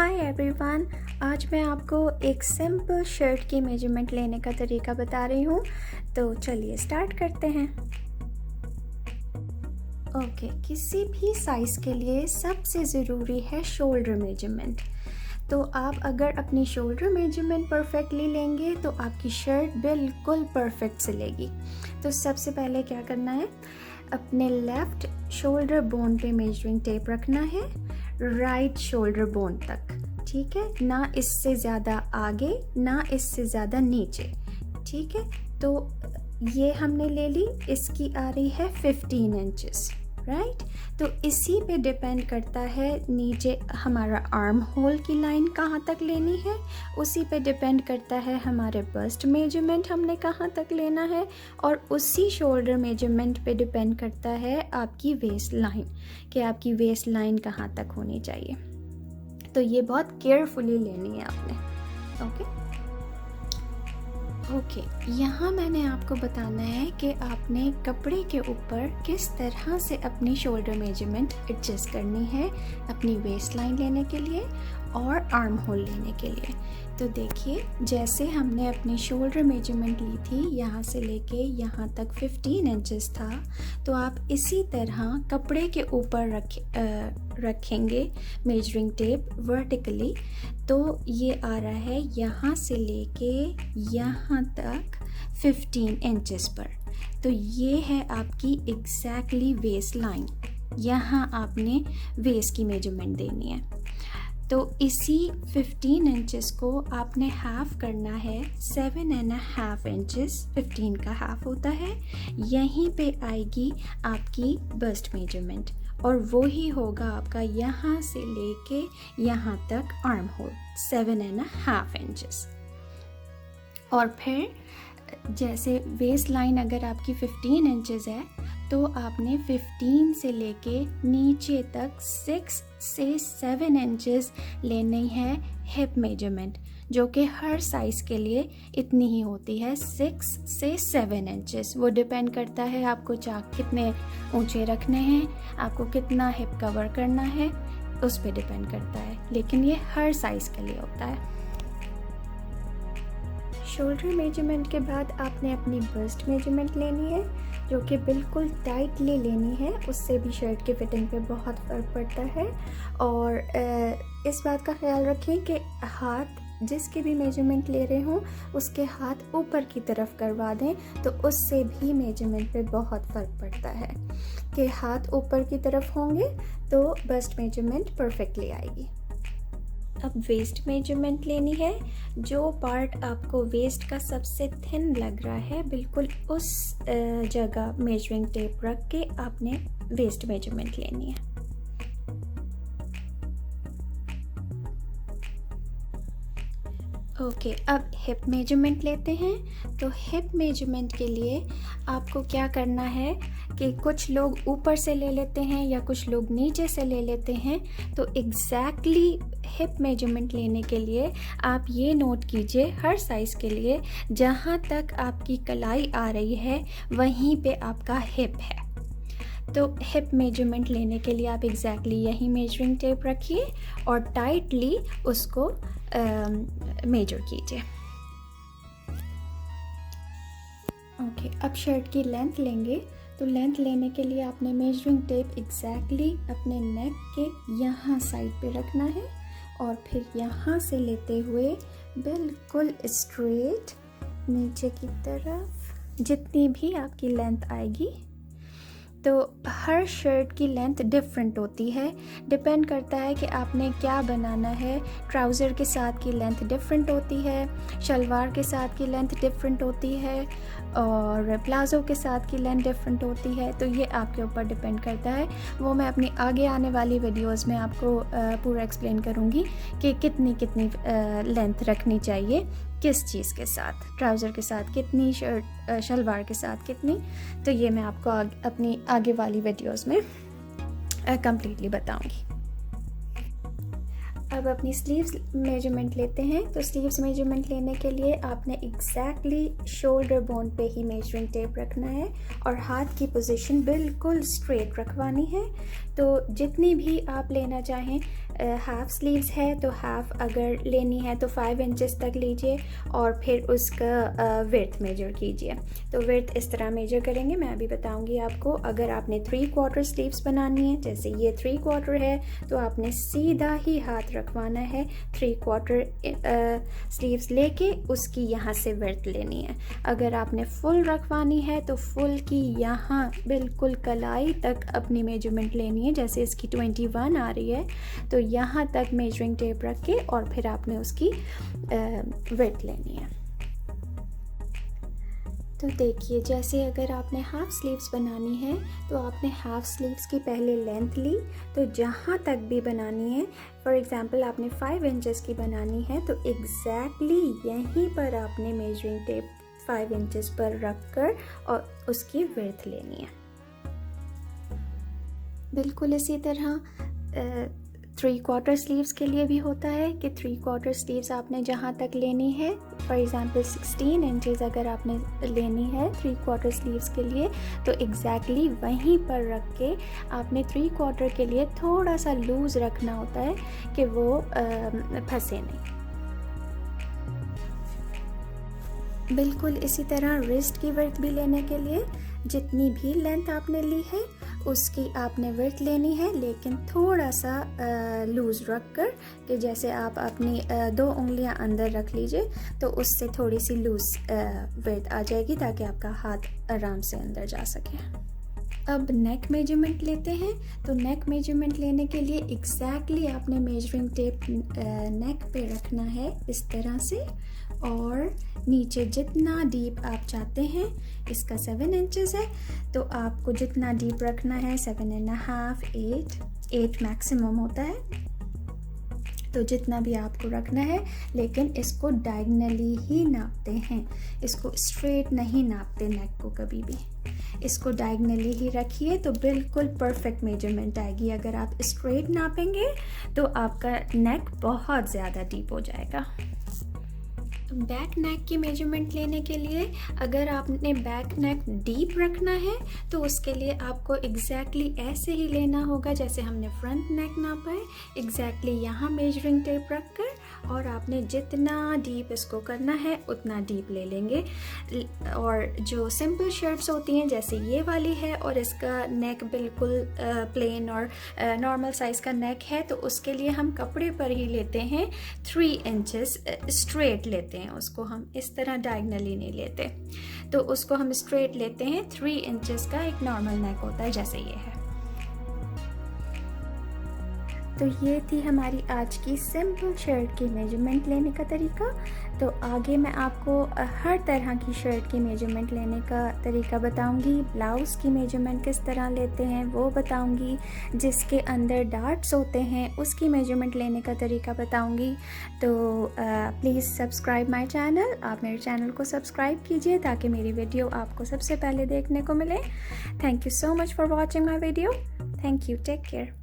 Hi everyone, आज मैं आपको एक सिंपल शर्ट की मेजरमेंट लेने का तरीका बता रही हूँ। तो चलिए स्टार्ट करते हैं। ओके, किसी भी साइज़ के लिए सबसे ज़रूरी है शोल्डर मेजरमेंट। तो आप अगर अपनी शोल्डर मेजरमेंट परफेक्टली लेंगे तो आपकी शर्ट बिल्कुल परफेक्ट सिलेगी। तो सबसे पहले क्या करना है, अपने लेफ़्ट शोल्डर बोन पे मेजरिंग टेप रखना है राइट शोल्डर बोन तक, ठीक है। ना इससे ज़्यादा आगे ना इससे ज़्यादा नीचे, ठीक है। तो ये हमने ले ली, इसकी आ रही है 15 इंचेस, राइट। तो इसी पे डिपेंड करता है नीचे हमारा आर्म होल की लाइन कहाँ तक लेनी है, उसी पे डिपेंड करता है हमारे बस्ट मेजरमेंट हमने कहाँ तक लेना है, और उसी शोल्डर मेजरमेंट पे डिपेंड करता है आपकी वेस्ट लाइन कि आपकी वेस्ट लाइन कहाँ तक होनी चाहिए। तो ये बहुत केयरफुली लेनी है आपने। ओके, यहाँ मैंने आपको बताना है कि आपने कपड़े के ऊपर किस तरह से अपनी शोल्डर मेजरमेंट एडजस्ट करनी है अपनी वेस्ट लाइन लेने के लिए और आर्म होल लेने के लिए। तो देखिए, जैसे हमने अपनी शोल्डर मेजरमेंट ली थी, यहाँ से लेके यहाँ तक 15 इंचेस था, तो आप इसी तरह कपड़े के ऊपर रखेंगे मेजरिंग टेप वर्टिकली। तो ये आ रहा है यहाँ से लेके यहाँ तक 15 इंचेस पर। तो ये है आपकी एग्जैक्टली वेस्ट लाइन, यहाँ आपने वेस्ट की मेजरमेंट देनी है। तो इसी 15 इंचेस को आपने हाफ करना है 7.5 इंचेस, 15 का हाफ होता है। यहीं पे आएगी आपकी बस्ट मेजरमेंट, और वो ही होगा आपका यहाँ से लेके यहाँ तक आर्म होल 7.5 इंचेस। और फिर जैसे वेस्ट लाइन अगर आपकी 15 इंचेस है, तो आपने 15 से लेके नीचे तक 6 से 7 इंचेस लेनी है हिप मेजरमेंट, जो कि हर साइज़ के लिए इतनी ही होती है, 6 से 7 इंचेस। वो डिपेंड करता है आपको चाक कितने ऊंचे रखने हैं, आपको कितना हिप कवर करना है, उस पर डिपेंड करता है, लेकिन ये हर साइज़ के लिए होता है। शोल्डर मेजरमेंट के बाद आपने अपनी बस्ट मेजरमेंट लेनी है, जो कि बिल्कुल टाइटली लेनी है, उससे भी शर्ट की फिटिंग पे बहुत फ़र्क पड़ता है। और इस बात का ख्याल रखें कि हाथ जिसके भी मेजरमेंट ले रहे हों उसके हाथ ऊपर की तरफ करवा दें, तो उससे भी मेजरमेंट पे बहुत फ़र्क पड़ता है कि हाथ ऊपर की तरफ होंगे तो बस्ट मेजरमेंट परफेक्टली आएगी। अब वेस्ट मेजरमेंट लेनी है, जो पार्ट आपको वेस्ट का सबसे थिन लग रहा है बिल्कुल उस जगह मेजरिंग टेप रख के आपने वेस्ट मेजरमेंट लेनी है। ओके, अब हिप मेजरमेंट लेते हैं। तो हिप मेजरमेंट के लिए आपको क्या करना है कि कुछ लोग ऊपर से ले लेते हैं या कुछ लोग नीचे से ले लेते हैं। तो एग्जैक्टली हिप मेजरमेंट लेने के लिए आप ये नोट कीजिए, हर साइज़ के लिए जहाँ तक आपकी कलाई आ रही है वहीं पे आपका हिप है। तो हिप मेजरमेंट लेने के लिए आप एग्जैक्टली यही मेजरिंग टेप रखिए और टाइटली उसको मेजर कीजिए। ओके, अब शर्ट की लेंथ लेंगे। तो लेंथ लेने के लिए आपने मेजरिंग टेप एग्जैक्टली अपने नेक के यहाँ साइड पे रखना है, और फिर यहाँ से लेते हुए बिल्कुल स्ट्रेट नीचे की तरफ जितनी भी आपकी लेंथ आएगी। तो हर शर्ट की लेंथ डिफरेंट होती है, डिपेंड करता है कि आपने क्या बनाना है। ट्राउज़र के साथ की लेंथ डिफरेंट होती है, शलवार के साथ की लेंथ डिफरेंट होती है, और प्लाज़ो के साथ की लेंथ डिफरेंट होती है। तो ये आपके ऊपर डिपेंड करता है, वो मैं अपनी आगे आने वाली वीडियोस में आपको पूरा एक्सप्लेन करूँगी कि कितनी कितनी लेंथ रखनी चाहिए किस चीज़ के साथ, ट्राउज़र के साथ कितनी, शलवार के साथ कितनी। तो ये मैं आपको अपनी आगे वाली वीडियोस में कंप्लीटली बताऊंगी। अब अपनी स्लीव्स मेजरमेंट लेते हैं। तो स्लीव्स मेजरमेंट लेने के लिए आपने एग्जैक्टली शोल्डर बोन पे ही मेजरिंग टेप रखना है और हाथ की पोजीशन बिल्कुल स्ट्रेट रखवानी है। तो जितनी भी आप लेना चाहें, हाफ स्लीव्स है तो हाफ अगर लेनी है तो 5 इंचेस तक लीजिए और फिर उसका विड्थ मेजर कीजिए। तो विड्थ इस तरह मेजर करेंगे, मैं अभी बताऊंगी आपको। अगर आपने 3/4 स्लीव्स बनानी है, जैसे ये 3/4 है, तो आपने सीधा ही हाथ रखवाना है 3/4 स्लीव्स लेके उसकी यहाँ से विड्थ लेनी है। अगर आपने फुल रखवानी है तो फुल की यहाँ बिल्कुल कलाई तक अपनी मेजरमेंट लेनी है। जैसे इसकी 21 आ रही है तो यहाँ तक मेजरिंग टेप रख के और फिर आपने उसकी विड्थ लेनी है। तो देखिए, जैसे अगर आपने हाफ स्लीव्स बनानी है तो आपने हाफ स्लीव्स की पहले लेंथ ली, तो जहाँ तक भी बनानी है, फॉर एग्जांपल आपने 5 इंचेस की बनानी है तो एग्जैक्टली यहीं पर आपने मेजरिंग टेप 5 इंचेस पर रख कर और उसकी विड्थ लेनी है। बिल्कुल इसी तरह 3/4 स्लीव्स के लिए भी होता है कि 3/4 स्लीव्स आपने जहाँ तक लेनी है, फॉर एग्जांपल 16 इंचेस अगर आपने लेनी है 3/4 स्लीव्स के लिए, तो एग्जैक्टली वहीं पर रख के आपने 3/4 के लिए थोड़ा सा लूज़ रखना होता है कि वो फंसे नहीं। बिल्कुल इसी तरह रिस्ट की विड्थ भी लेने के लिए जितनी भी लेंथ आपने ली है उसकी आपने विड्थ लेनी है, लेकिन थोड़ा सा लूज़ रख कर, कि जैसे आप अपनी 2 उंगलियां अंदर रख लीजिए तो उससे थोड़ी सी लूज़ विड्थ आ जाएगी ताकि आपका हाथ आराम से अंदर जा सके। अब नेक मेजरमेंट लेते हैं। तो नेक मेजरमेंट लेने के लिए एग्जैक्टली आपने मेजरिंग टेप नेक पे रखना है इस तरह से, और नीचे जितना डीप आप चाहते हैं, इसका 7 इंचेस है तो आपको जितना डीप रखना है 7.5, 8 मैक्सिमम होता है, तो जितना भी आपको रखना है। लेकिन इसको डायगनली ही नापते हैं, इसको स्ट्रेट नहीं नापते नेक को कभी भी। इसको डायगनली ही रखिए तो बिल्कुल परफेक्ट मेजरमेंट आएगी। अगर आप स्ट्रेट नापेंगे तो आपका नेक बहुत ज़्यादा डीप हो जाएगा। बैक नेक की मेजरमेंट लेने के लिए अगर आपने बैक नेक डीप रखना है तो उसके लिए आपको एग्जैक्टली ऐसे ही लेना होगा जैसे हमने फ्रंट नेक नापा है। एग्जैक्टली यहाँ मेजरिंग टेप रख कर और आपने जितना डीप इसको करना है उतना डीप ले लेंगे। और जो सिंपल शर्ट्स होती हैं जैसे ये वाली है और इसका नेक बिल्कुल प्लेन और नॉर्मल साइज़ का नेक है, तो उसके लिए हम कपड़े पर ही लेते हैं 3 इंचेस स्ट्रेट लेते हैं उसको, हम इस तरह डायगनली नहीं लेते। तो उसको हम स्ट्रेट लेते हैं, 3 इंचेस का एक नॉर्मल नेक होता है जैसे ये है। तो ये थी हमारी आज की सिंपल शर्ट की मेजरमेंट लेने का तरीका। तो आगे मैं आपको हर तरह की शर्ट की मेजरमेंट लेने का तरीका बताऊंगी। ब्लाउज़ की मेजरमेंट किस तरह लेते हैं वो बताऊंगी, जिसके अंदर डार्ट्स होते हैं उसकी मेजरमेंट लेने का तरीका बताऊंगी। तो प्लीज़ सब्सक्राइब माय चैनल। आप मेरे चैनल को सब्सक्राइब कीजिए ताकि मेरी वीडियो आपको सबसे पहले देखने को मिले। Thank you so much for watching my video. Thank you, take care.